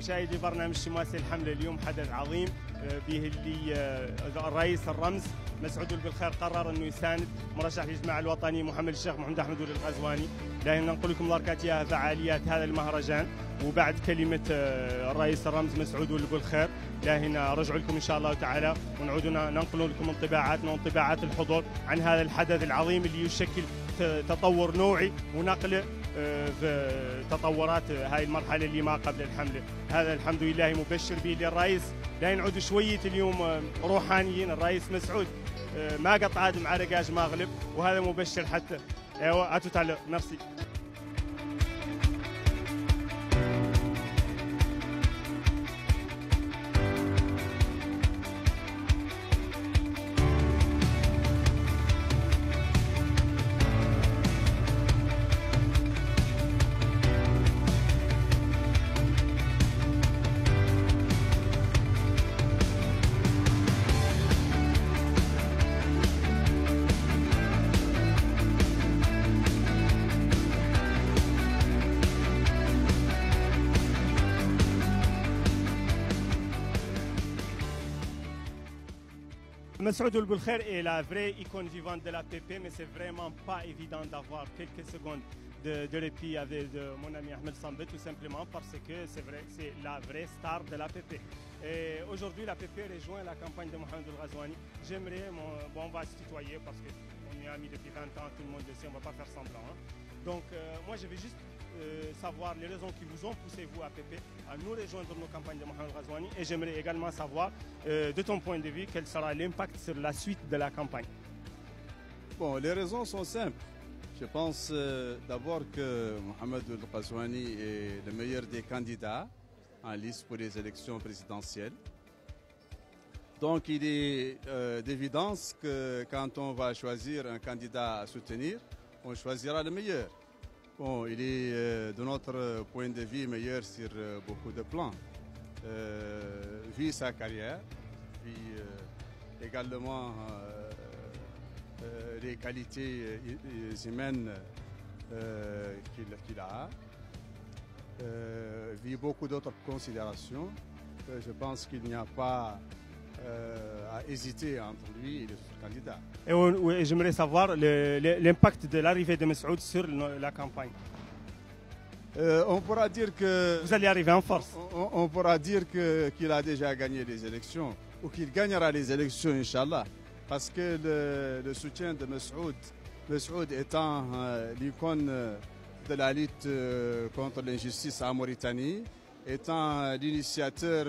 مشاهدي برنامج شماسي الحملة اليوم حدث عظيم به اللي الرئيس الرمز مسعود بالخير قرر انه يساند مرشح الجماعة الوطني محمد الشيخ محمد احمد الغزواني. لكن نقول لكم بركاتها فعاليات هذا المهرجان وبعد كلمة الرئيس الرمز مسعود بالخير لكن رجعوا لكم ان شاء الله تعالى ونعود ننقل لكم انطباعاتنا وانطباعات الحضور عن هذا الحدث العظيم اللي يشكل تطور نوعي ونقله في تطورات هاي المرحله اللي ما قبل الحمله. هذا الحمد لله مبشر به للرئيس. لا نعود شويه اليوم روحانيين. الرئيس مسعود ما قطع مع رقاج ماغلب وهذا مبشر حتى. ايوه اتو تعالى ميرسي. Massoud Belkhair est la vraie icône vivante de la PP, mais c'est vraiment pas évident d'avoir quelques secondes de répit avec mon ami Ahmed Sambé, tout simplement parce que c'est vrai, c'est la vraie star de la PP. Et aujourd'hui, la PP rejoint la campagne de Mohamed El Ghazouani. J'aimerais, bon, on va se tutoyer parce qu'on est amis depuis 20 ans, tout le monde le sait, on ne va pas faire semblant. Hein. Donc, moi, je vais juste savoir les raisons qui vous ont poussé, vous, à PP, à nous rejoindre nos campagnes de Mohamed Ghazouani. Et j'aimerais également savoir, de ton point de vue, quel sera l'impact sur la suite de la campagne. Bon, les raisons sont simples. Je pense d'abord que Mohamed Ghazouani est le meilleur des candidats en liste pour les élections présidentielles. Donc, il est d'évidence que quand on va choisir un candidat à soutenir, on choisira le meilleur. Bon, il est de notre point de vue meilleur sur beaucoup de plans. Vu sa carrière, vu également les qualités humaines qu'il a, vu beaucoup d'autres considérations, je pense qu'il n'y a pas à hésiter entre lui et les autres candidats. Et j'aimerais savoir l'impact de l'arrivée de Massoud sur la campagne. On pourra dire que... Vous allez arriver en force. On pourra dire qu'il a déjà gagné les élections ou qu'il gagnera les élections, Inch'Allah. Parce que le soutien de Massoud étant l'icône de la lutte contre l'injustice en Mauritanie, étant l'initiateur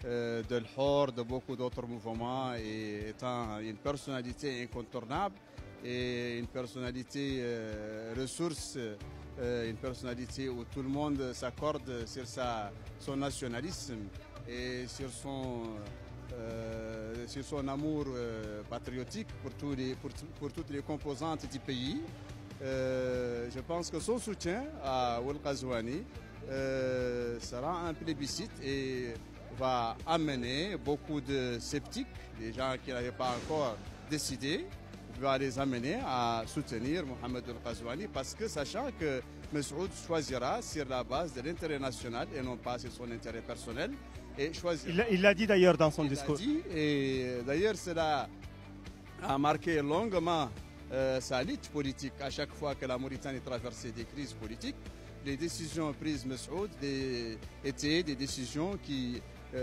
de l'HOR, de beaucoup d'autres mouvements et étant une personnalité incontournable et une personnalité ressource, une personnalité où tout le monde s'accorde sur son nationalisme et sur son amour patriotique pour toutes les composantes du pays. Je pense que son soutien à El Ghazouani sera un plébiscite et va amener beaucoup de sceptiques, des gens qui n'avaient pas encore décidé, va les amener à soutenir Mohamed El Ghazouani parce que sachant que Massoud choisira sur la base de l'intérêt national et non pas sur son intérêt personnel. Et il l'a dit d'ailleurs dans son discours. Et d'ailleurs cela a marqué longuement sa lutte politique à chaque fois que la Mauritanie traversait des crises politiques. Les décisions prises Massoud étaient des décisions qui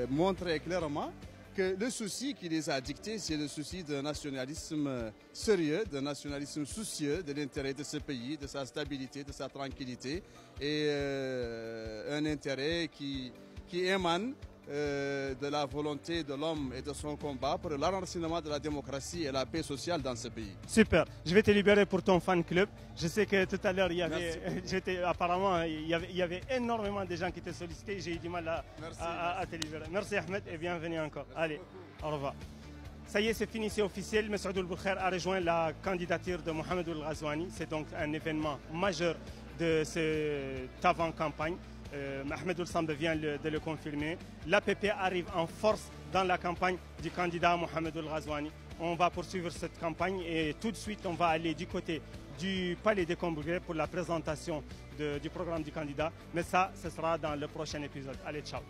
montraient clairement que le souci qui les a dictés, c'est le souci d'un nationalisme sérieux, d'un nationalisme soucieux de l'intérêt de ce pays, de sa stabilité, de sa tranquillité, et un intérêt qui émane de la volonté de l'homme et de son combat pour l'enracinement de la démocratie et la paix sociale dans ce pays. Super. Je vais te libérer pour ton fan club. Je sais que tout à l'heure, apparemment, il y avait énormément de gens qui te sollicitaient. J'ai eu du mal à te libérer. Merci Ahmed et bienvenue encore. Allez, au revoir. Ça y est, c'est fini, c'est officiel. Massoud Belkhair a rejoint la candidature de Mohamed El Ghazouani. C'est donc un événement majeur de cette avant-campagne. Ahmed Sambé vient de le confirmer. L'APP arrive en force dans la campagne du candidat Mohamed El Ghazouani. on va poursuivre cette campagne et tout de suite, on va aller du côté du Palais des Congrès pour la présentation du programme du candidat. Mais ça, ce sera dans le prochain épisode. Allez, ciao.